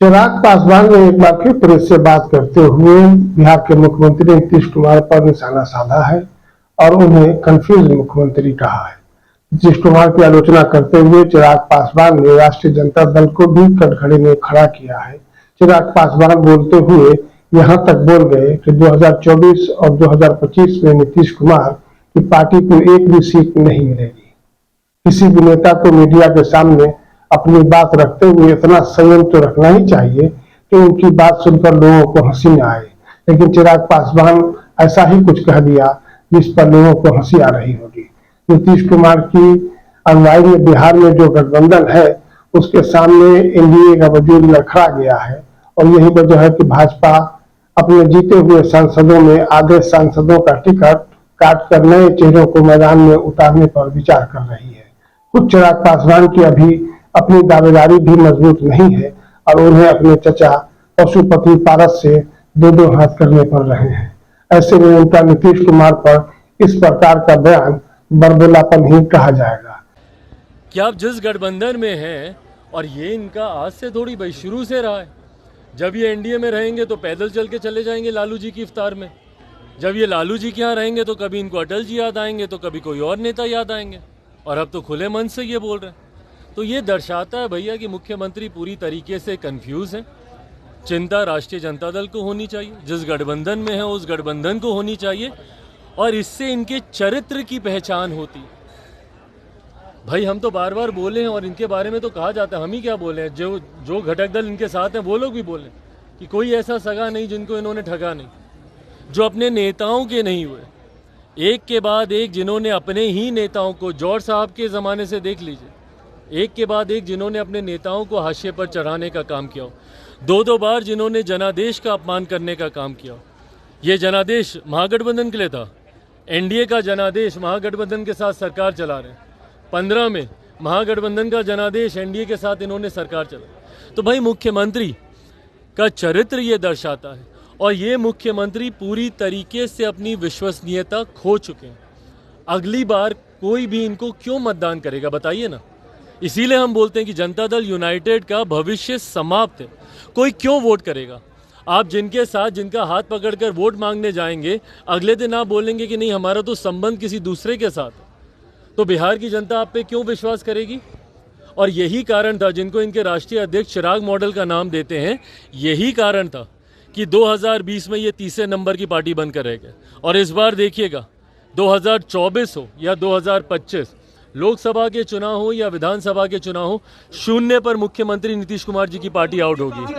चिराग पासवान ने एक बार फिर प्रेस से बात करते हुए बिहार के मुख्यमंत्री नीतीश कुमार पर निशाना साधा है और उन्हें कंफ्यूज मुख्यमंत्री कहा है। नीतीश कुमार की आलोचना करते हुए चिराग पासवान ने राष्ट्रीय जनता दल को भी कटघरे में खड़ा किया है। चिराग पासवान बोलते हुए यहां तक बोल गए कि 2024 और 2025 में नीतीश कुमार की पार्टी को एक भी सीट नहीं मिलेगी। किसी भी नेता को मीडिया के सामने अपनी बात रखते हुए इतना संयम तो रखना ही चाहिए कि उनकी बात सुनकर लोगों को हंसी न आए, लेकिन चिराग पासवान ऐसा ही कुछ कह दिया जिस पर लोगों को हंसी आ रही होगी। नीतीश कुमार की अगुवाई में बिहार में जो गठबंधन है उसके सामने एनडीए का वजूद लड़खड़ा गया है और यही वजह है कि भाजपा अपने जीते हुए सांसदों में आधे सांसदों का टिकट काट कर नए चेहरों को मैदान में उतारने पर विचार कर रही है। खुद चिराग पासवान की अभी अपनी दावेदारी भी मजबूत नहीं है और उन्हें अपने चचा पशुपति पारस से दो हाथ करने पड़ रहे हैं। ऐसे में उनका नीतीश कुमार पर इस प्रकार का बयान बरबोलापन ही कहा जाएगा। कि आप जिस गठबंधन में हैं, और ये इनका आज से थोड़ी भाई शुरू से रहा है। जब ये एनडीए में रहेंगे तो पैदल चल के चले जाएंगे लालू जी की इफ्तार में। जब ये लालू जी के यहाँ रहेंगे तो कभी इनको अटल जी याद आएंगे तो कभी कोई और नेता याद आएंगे, और अब तो खुले मन से ये बोल रहे हैं। तो ये दर्शाता है भैया कि मुख्यमंत्री पूरी तरीके से कंफ्यूज हैं। चिंता राष्ट्रीय जनता दल को होनी चाहिए, जिस गठबंधन में है उस गठबंधन को होनी चाहिए, और इससे इनके चरित्र की पहचान होती है। भाई हम तो बार बार बोले हैं और इनके बारे में तो कहा जाता है, हम ही क्या बोले हैं, जो घटक दल इनके साथ हैं वो लोग भी बोले कि कोई ऐसा सगा नहीं जिनको इन्होंने ठगा नहीं, जो अपने नेताओं के नहीं हुए। एक के बाद एक जिन्होंने अपने ही नेताओं को, जॉर्ज साहब के ज़माने से देख लीजिए, एक के बाद एक जिन्होंने अपने नेताओं को हाशिए पर चढ़ाने का काम किया हो, दो बार जिन्होंने जनादेश का अपमान करने का काम किया हो। ये जनादेश महागठबंधन के लिए था, एनडीए का जनादेश महागठबंधन के साथ सरकार चला रहे हैं। 15 में महागठबंधन का जनादेश एनडीए के साथ इन्होंने सरकार चला। तो भाई मुख्यमंत्री का चरित्र ये दर्शाता है, और ये मुख्यमंत्री पूरी तरीके से अपनी विश्वसनीयता खो चुके हैं। अगली बार कोई भी इनको क्यों मतदान करेगा बताइए ना। इसीलिए हम बोलते हैं कि जनता दल यूनाइटेड का भविष्य समाप्त है। कोई क्यों वोट करेगा? आप जिनके साथ, जिनका हाथ पकड़कर वोट मांगने जाएंगे, अगले दिन आप बोलेंगे कि नहीं हमारा तो संबंध किसी दूसरे के साथ है, तो बिहार की जनता आप पे क्यों विश्वास करेगी? और यही कारण था, जिनको इनके राष्ट्रीय अध्यक्ष चिराग मॉडल का नाम देते हैं, यही कारण था कि 2020 में ये तीसरे नंबर की पार्टी बनकर रह गए। और इस बार देखिएगा 2024 हो या 2025, लोकसभा के चुनाव हो या विधानसभा के चुनाव हो, शून्य पर मुख्यमंत्री नीतीश कुमार जी की पार्टी आउट होगी।